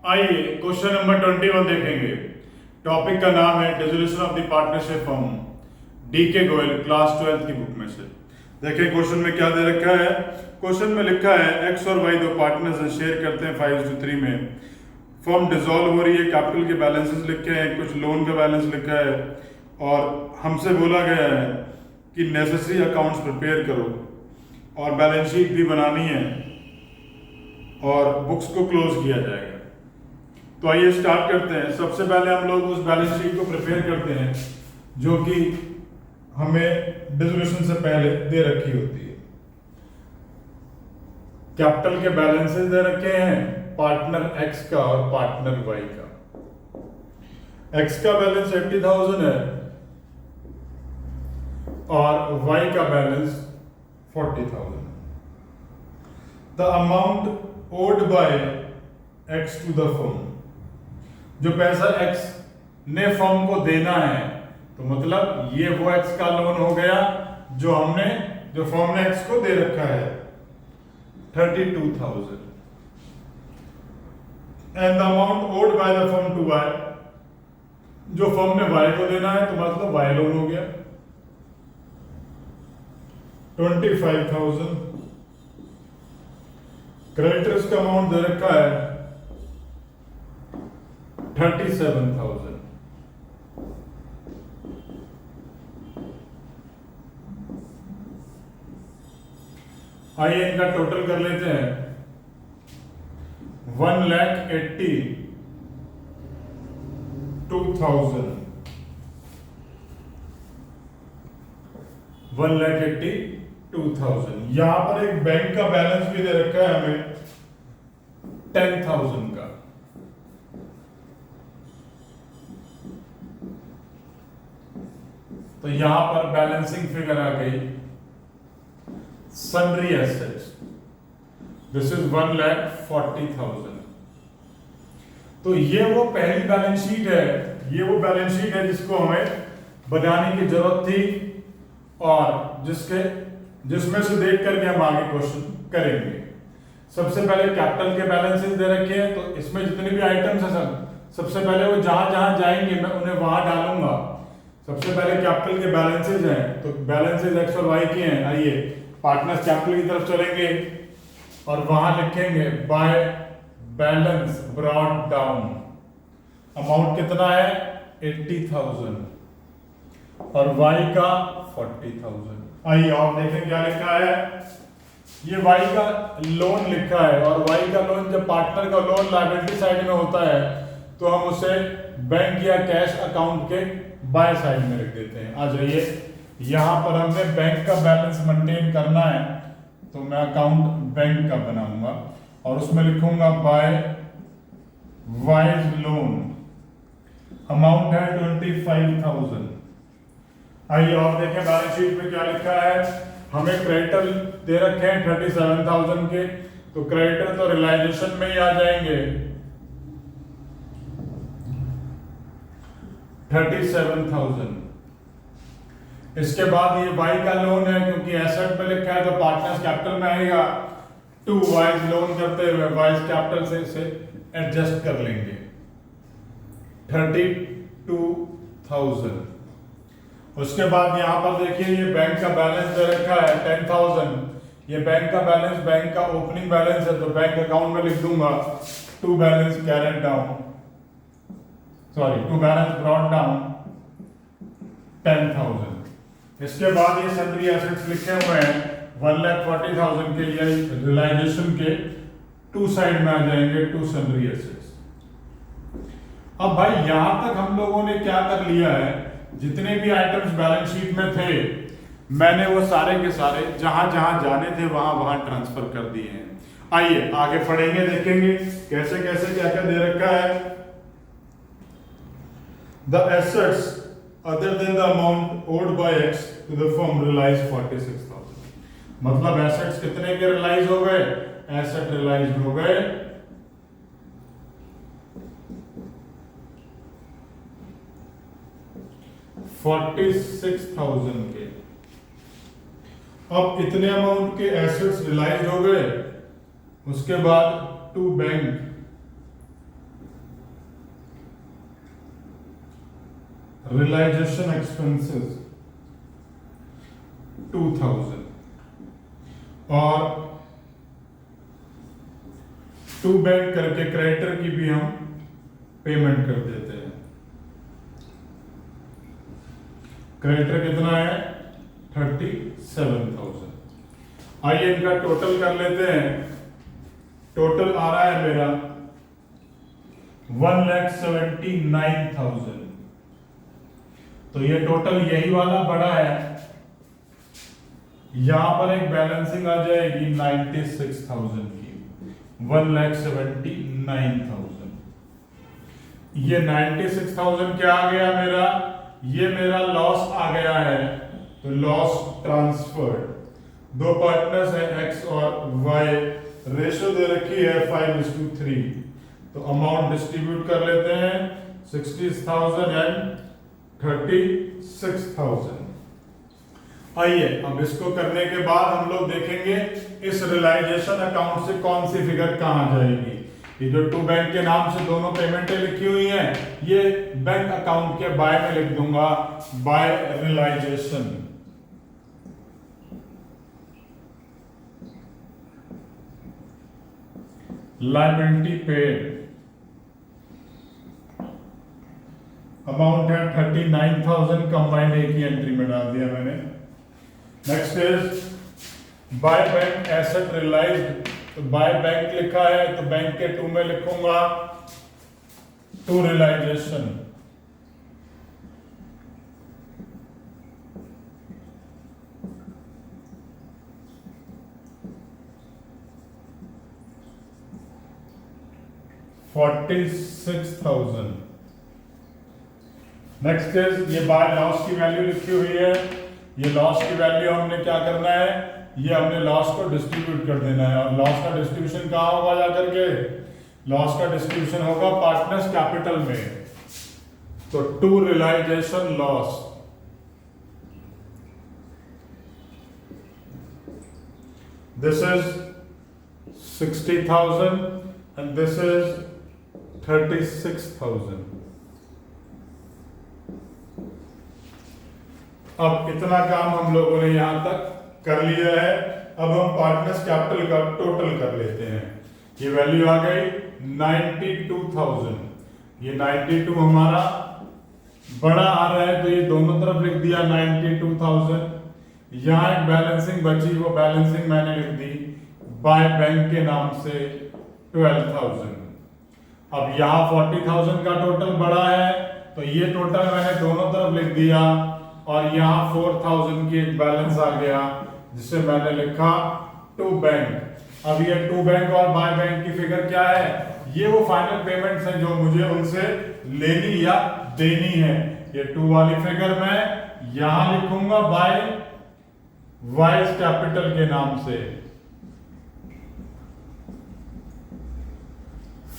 आइए question number 21 देखेंगे। Topic का नाम है dissolution of the partnership firm, DK Goyal, class 12 की बुक में से। देखिए क्वेश्चन में क्या दे रखा है। क्वेश्चन में लिखा है एक्स और वाई दो पार्टनर्स शेयर करते हैं 5:3 में। फर्म डिसॉल्व हो रही है, कैपिटल के बैलेंसेस लिखे हैं, कुछ लोन का बैलेंस लिखा है और हमसे बोला गया है कि नेसेसरी अकाउंट्स प्रिपेयर करो और बैलेंस शीट भी बनानी है और बुक्स को क्लोज किया जाएगा। तो आइए स्टार्ट करते हैं। सबसे पहले हम लोग उस बैलेंस शीट को प्रिपेयर करते हैं जो कि हमें डिसोल्यूशन से पहले दे रखी होती है। कैपिटल के बैलेंसेस दे रखे हैं, पार्टनर एक्स का और पार्टनर वाई का। एक्स का बैलेंस 80,000 है और वाई का balance 40,000। The amount owed by X to the firm, जो पैसा एक्स ने फर्म को देना है, तो मतलब ये वो एक्स का लोन हो गया जो फर्म ने एक्स को दे रखा है 32,000। And the amount owed by the firm to Y, जो फर्म ने वाई को देना है, तो मतलब वाई लोन हो गया 25,000। क्रेडिटर्स का अमाउंट दे रखा है 37,000। आइए इनका टोटल कर लेते हैं। 1,82,000, 1,82,000। यहां पर एक बैंक का बैलेंस भी दे रखा है हमें 10,000 का। तो यहां पर बैलेंसिंग फिगर आ गई सन्ड्री एसेट्स, दिस इज 1,40,000। तो ये वो पहली बैलेंस शीट है, ये वो बैलेंस शीट है जिसको हमें बनाने की जरूरत थी और जिसमें से देख करके हम आगे क्वेश्चन करेंगे। सबसे पहले कैपिटल के बैलेंसेस दे रखे हैं, तो इसमें जितने भी आइटम्स हैं सबसे पहले वो जहां जहां जाएंगे मैं उन्हें वहां डालूंगा। सबसे पहले कैपिटल के बैलेंसेस हैं, तो बैलेंसेस एक्स और वाई के हैं। आइए पार्टनर्स कैपिटल की तरफ चलेंगे और वहां लिखेंगे by balance brought down. Amount कितना है 80,000 और वाई का 40,000। आइए आप देखें क्या लिखा है। ये वाई का लोन लिखा है और वाई का लोन, जब पार्टनर का लोन लायबिलिटी साइड में होता है तो हम उसे बैंक या कैश अकाउंट के बाय साइड में रख देते हैं। आ जाइए, यहां पर हमने बैंक का बैलेंस मेंटेन करना है, तो मैं अकाउंट बैंक का बनाऊंगा और उसमें लिखूंगा बाय वाइज लोन। अमाउंट है 25,000। आइए आप देखें बैलेंस शीट में क्या लिखा है। हमें क्रेडिटर दे रखे हैं 37,000 के, तो क्रेडिटर तो रियलाइजेशन में ही आ जाएंगे 37,000। इसके बाद ये वाई का लोन है, क्योंकि एसेट में लिखा है तो पार्टनर्स कैपिटल में आएगा। टू वाइज लोन करते हुए वाइज कैपिटल से इसे एडजस्ट कर लेंगे 32,000। उसके बाद यहां पर देखिए ये बैंक का बैलेंस दे रखा है 10,000। ये बैंक का बैलेंस बैंक का ओपनिंग बैलेंस है, तो बैंक अकाउंट में लिख दूंगा to balance carried down, to balance brought down 10,000। इसके बाद ये सन्ड्री एसेट्स लिखे हुए हैं 1,40,000 के, ये रियलाइजेशन के टू साइड में आ जाएंगे, टू सन्ड्री एसेट्स। अब भाई यहां तक हम लोगों ने क्या कर लिया है, जितने भी आइटम्स बैलेंस शीट में थे मैंने वो सारे के सारे जहां जहां जाने थे वहां वहां ट्रांसफर कर दिए हैं। आइए आगे पढ़ेंगे, देखेंगे कैसे कैसे क्या क्या दे रखा है। The assets other than the amount owed by X to the firm realized 46,000। मतलब एसेट्स कितने के रियलाइज हो गए, एसेट रियलाइज हो गए 46,000 के। अब इतने अमाउंट के एसेट्स रियलाइज हो गए, उसके बाद टू बैंक रियलाइजेशन एक्सपेंसेस 2000 और टू बैंक करके क्रेडिटर की भी हम पेमेंट कर देते हैं। क्रेडिटर कितना है 37,000। आइए इनका टोटल कर लेते हैं। टोटल आ रहा है मेरा 1,79,000। तो ये टोटल यही वाला बड़ा है। यहां पर एक बैलेंसिंग आ जाएगी 96,000 की, 1,79,000। ये 96,000 क्या आ गया मेरा, ये मेरा लॉस आ गया है। तो लॉस ट्रांसफर्ड, दो पार्टनर्स है एक्स और वाई, रेशो दे रखी है 5:3। तो अमाउंट डिस्ट्रीब्यूट कर लेते हैं 60,000 एंड 36,000। आइए अब इसको करने के बाद हम लोग देखेंगे इस रियलाइजेशन अकाउंट से कौन सी फिगर कहां जाएगी। ये जो टू बैंक के नाम से दोनों पेमेंटें लिखी हुई हैं, ये बैंक अकाउंट के बाय में लिख दूंगा, by realisation. Liability paid, amount है 39,000, कंबाइंड एक ही एंट्री में डाल दिया मैंने। Next is by bank asset realised. तो बाय बैंक लिखा है तो बैंक के टू में लिखूंगा टू रियलाइजेशन। $46,000। नेक्स्ट इज ये बाय लॉस की वैल्यू लिखी हुई है। ये लॉस की वैल्यू हमने क्या करना है, ये हमने लॉस को डिस्ट्रीब्यूट कर देना है। और लॉस का डिस्ट्रीब्यूशन कहाँ होगा जाकर के, लॉस का डिस्ट्रीब्यूशन होगा पार्टनर्स कैपिटल में। तो to realisation loss, this is 60,000 and this is 36,000। अब इतना काम हम लोगों ने यहां तक कर लिया है। अब हम पार्टनर्स कैपिटल का टोटल कर लेते हैं। ये वैल्यू आ गई 92,000। ये 92 हमारा बड़ा आ रहा है तो ये दोनों तरफ लिख दिया 92,000। यहां एक बैलेंसिंग बची, वो बैलेंसिंग मैंने लिख दी बाय बैंक के नाम से 12,000। अब यहां 40,000 का टोटल बड़ा है तो ये टोटल मैंने दोनों तरफ लिख दिया। और यहां 4,000 की एक बैलेंस आ गया जिसे मैंने लिखा टू बैंक। अब ये टू बैंक और बाय बैंक की फिगर क्या है, ये वो फाइनल पेमेंट्स हैं जो मुझे उनसे लेनी या देनी है। ये टू वाली फिगर मैं यहां लिखूंगा बाय वाइज कैपिटल के नाम से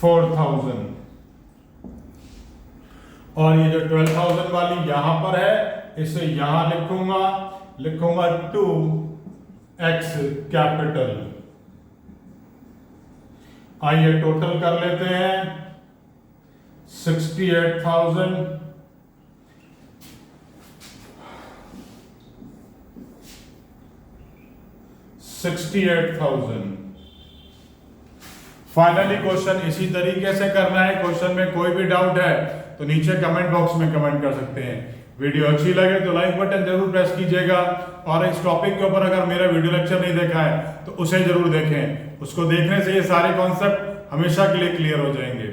4,000। और ये जो 12,000 वाली यहां पर है इसे यहां लिखूंगा 2x कैपिटल। आइए टोटल कर लेते हैं 68,000 68,000। फाइनली क्वेश्चन इसी तरीके से करना है। क्वेश्चन में कोई भी डाउट है तो नीचे कमेंट बॉक्स में कमेंट कर सकते हैं। वीडियो अच्छी लगे तो लाइक बटन जरूर प्रेस कीजिएगा। और इस टॉपिक के ऊपर अगर मेरा वीडियो लेक्चर नहीं देखा है तो उसे जरूर देखें। उसको देखने से ये सारे कॉन्सेप्ट हमेशा के लिए क्लियर हो जाएंगे।